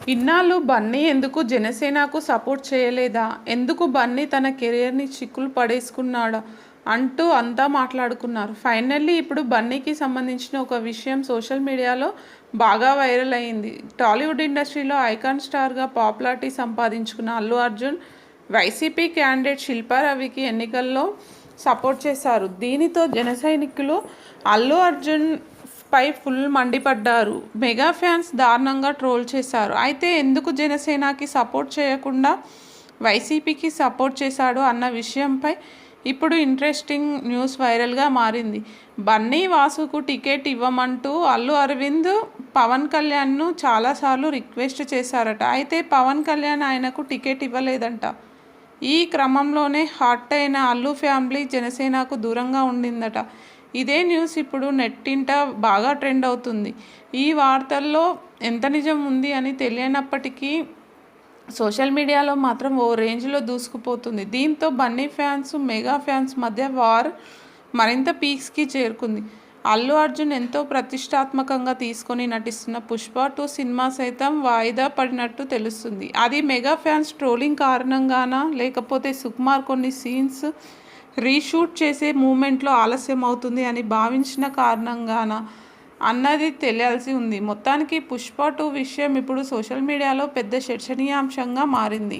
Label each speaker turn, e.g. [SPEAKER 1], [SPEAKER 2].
[SPEAKER 1] ఇన్నాళ్ళు బన్నీ ఎందుకు జనసేనకు సపోర్ట్ చేయలేదా, ఎందుకు బన్నీ తన కెరియర్ని చిక్కులు పడేసుకున్నాడా అంటూ అంతా మాట్లాడుకున్నారు. ఫైనల్లీ ఇప్పుడు బన్నీకి సంబంధించిన ఒక విషయం సోషల్ మీడియాలో బాగా వైరల్ అయింది. టాలీవుడ్ ఇండస్ట్రీలో ఐకాన్ స్టార్గా పాపులారిటీ సంపాదించుకున్న అల్లు అర్జున్ వైసీపీ క్యాండిడేట్ శిల్పా రవికి ఎన్నికల్లో సపోర్ట్ చేశారు. దీనితో జన సైనికులు అల్లు అర్జున్ పై ఫుల్ మండిపడ్డారు. మెగా ఫ్యాన్స్ దారుణంగా ట్రోల్ చేశారు. అయితే ఎందుకు జనసేనకి సపోర్ట్ చేయకుండా వైసీపీకి సపోర్ట్ చేశాడు అన్న విషయంపై ఇప్పుడు ఇంట్రెస్టింగ్ న్యూస్ వైరల్గా మారింది. బన్నీ వాసుకు టికెట్ ఇవ్వమంటూ అల్లు అరవింద్ పవన్ కళ్యాణ్ను చాలాసార్లు రిక్వెస్ట్ చేశారట. అయితే పవన్ కళ్యాణ్ ఆయనకు టికెట్ ఇవ్వలేదంట. ఈ క్రమంలోనే హాట్ అయిన అల్లు ఫ్యామిలీ జనసేనకు దూరంగా ఉండిందట. ఇదే న్యూస్ ఇప్పుడు నెట్టింట బాగా ట్రెండ్ అవుతుంది. ఈ వార్తల్లో ఎంత నిజం ఉంది అని తెలియనప్పటికీ సోషల్ మీడియాలో మాత్రం ఓ రేంజ్లో దూసుకుపోతుంది. దీంతో బన్నీ ఫ్యాన్స్, మెగా ఫ్యాన్స్ మధ్య వార్ మరింత పీక్స్కి చేరుకుంది. అల్లు అర్జున్ ఎంతో ప్రతిష్టాత్మకంగా తీసుకొని నటిస్తున్న పుష్ప 2 సినిమా సైతం వాయిదా పడినట్టు తెలుస్తుంది. అది మెగా ఫ్యాన్స్ ట్రోలింగ్ కారణంగానా, లేకపోతే సుకుమార్ కొన్ని సీన్స్ రీషూట్ చేసే మూమెంట్లో ఆలస్యం అవుతుంది అని భావించిన కారణంగానా అన్నది తెలియాల్సి ఉంది. మొత్తానికి పుష్ప 2 విషయం ఇప్పుడు సోషల్ మీడియాలో పెద్ద చర్చనీయాంశంగా మారింది.